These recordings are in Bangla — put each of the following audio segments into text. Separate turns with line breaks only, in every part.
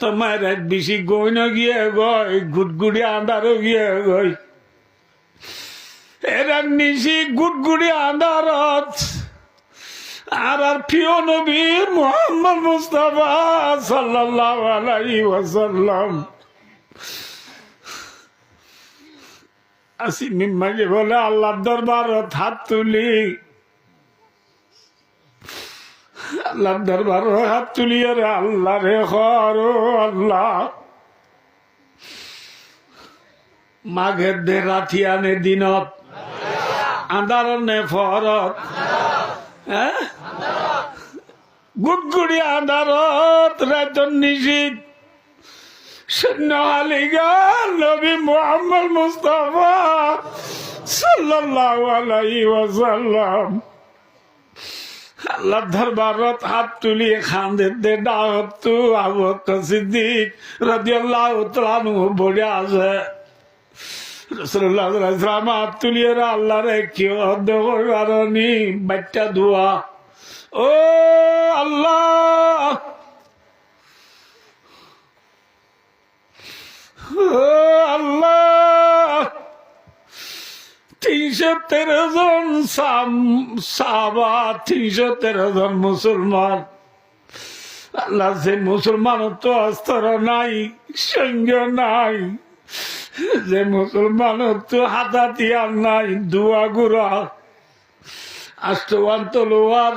তোমার বেশি গইন গিয়ে গই গুটগুড়ি আন্ধারও গিয়ে গই এরা নিশি গুটগুড়ি আন্ধারত আর প্রিয় নবী মুহাম্মদ মুস্তাফা সাল্লাল্লাহু আলাইহি ওয়াসাল্লাম আসি মিম্মাকে বলে আল্লাহর দরবারত হাত তুলি, আল্লাহর দরবার হাত তুলিয়ে রে আল্লাহ রে হরো আল্লাহ মাঘের দে রাথিয়ানে দিনত আন্ধারনে ফরত হ্যাঁ গুড়গুড়ি আন্ধারত রাতন নিশীত সৈন্য আলিগার নবী মুহাম্মদ মুস্তাফা সাল্লাল্লাহু আলাইহি ওয়াসাল্লাম আল্লাহ দরবারত হাত তুলিয়ে খান্দের দে ডাকত আবু বকর সিদ্দিক রাদিয়াল্লাহু তাআলা আনহু বলে আছে রাসূলুল্লাহ সাল্লাল্লাহু আলাইহি ওয়াসাল্লাম হাত তুলিয়ে আল্লাহ রে কেউ দেওয়ারনি বাচ্চা দোয়া ও আল্লাহ আল্লাহ 313 জন সাহাবা 313 জন মুসলমান আল্লাহ সে মুসলমান তো অস্ত্র নাই সৈন্য নাই যে মুসলমান তো হাতিয়ার নাই দুয়া গুড়া আষ্টওয়ান তলোয়ার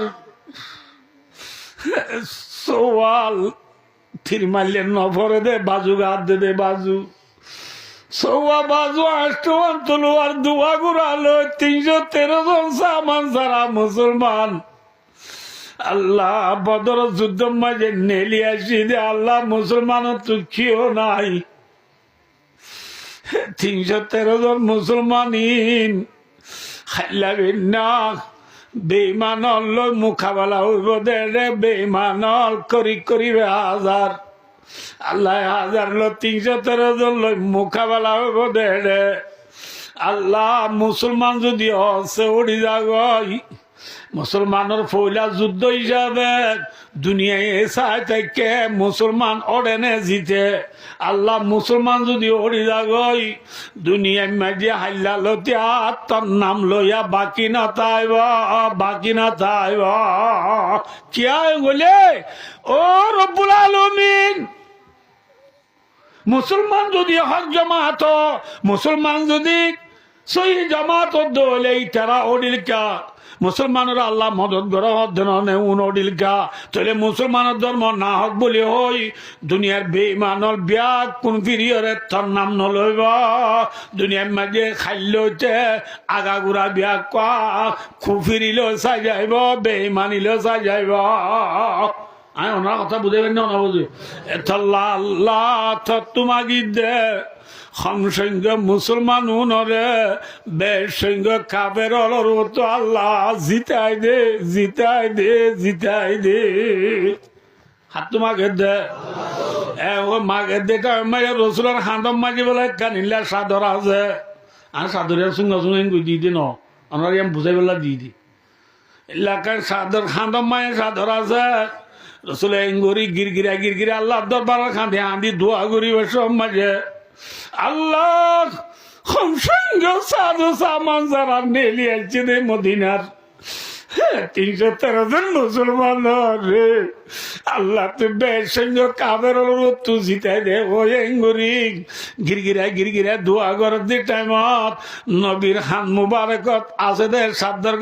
সোয়াল থির মারলে নফরে দে বাজু গাত দে বাজু সৌয়া বাজু আষ্টওয়ান তলোয়ার দুয়া গুড়ালো 313 জন সামান যারা মুসলমান আল্লাহ বদর যুদ্ধ মাঝে নেলি আসি দে আল্লাহ মুসলমান তো কেউ নাই 313 জন মুসলমানিন খাইলাবেন না বেঈমানল লই মোকাবেলা হইব দে রে বেঈমানল করিবে হাজার আল্লাহ হাজার লো 313 জন লই মোকাবেলা হইব দে রে আল্লাহ মুসলমান যদি হসে উড়ি যাগই মুসলমানের পয়লা যুদ্ধ হিসাবে দুনিয়ায় চাই থেকে মুসলমান ওড়েনে জিতে আল্লাহ মুসলমান যদি ওড়ি যাগই দুনিয়ায় মাঝে হাইলা লতিয়া তোর নাম লইয়া বাকি না তাইব কিয়া বলে ও রব্বুল আলামিন মুসলমান যদি হক জমাত মুসলমান যদি সহি জমাত দলে তারা ওড়িল কা মুসলমানের আল্লাহ মদত গড়ে উনডিলকা তাহলে মুসলমানের ধর্ম না হক বলে হই দুনিয়ার বেঈমানর ব্যাগ কোন ফিরিয়রে তোর নাম নলইব দুনিয়ার মাঝে খাইলতে আগাগুড়া ব্যাগ খুফিরিল চাই যাইব বেঈমানিল চাই যাইব আমি ওনার কথা বুঝাইবেন না ওনা বুঝি এথল্লা আল্লাহ তোমাকে দে সংসঙ্গ মুসলমান উনরে বেসঙ্গ কাবের তো আল্লাহ জিতাই দে হাত তোমাকে দে ও মাকে দেটা মাঝে রসুলের হাঁদম মাঝে বলে কানিলা সাদর আছে আর সাদরের সঙ্গে সঙ্গে দিয়ে দি ন আমার আমি বুঝাই বেলা দিয়ে দি এলাকার সাদর হাঁদম মায়ে সাদর আছে রসুল এঙ্গুরি গিরগিরা আল্লাহ দরবার খাঁদে আঁদি দোয়া করি সব মাঝে আল্লাহ সঙ্গ সাধু সামান যারা নেলি আসছে রে মদিনার 313 জন মুসলমান রে আল্লাহ তো বেসঙ্গ কাবের তু জিতাই দে ও এঙ্গুরি গিরগিরা দোয়া করার যে টাইমত নবীর হান মুবারকত আছে দে সাদ্দার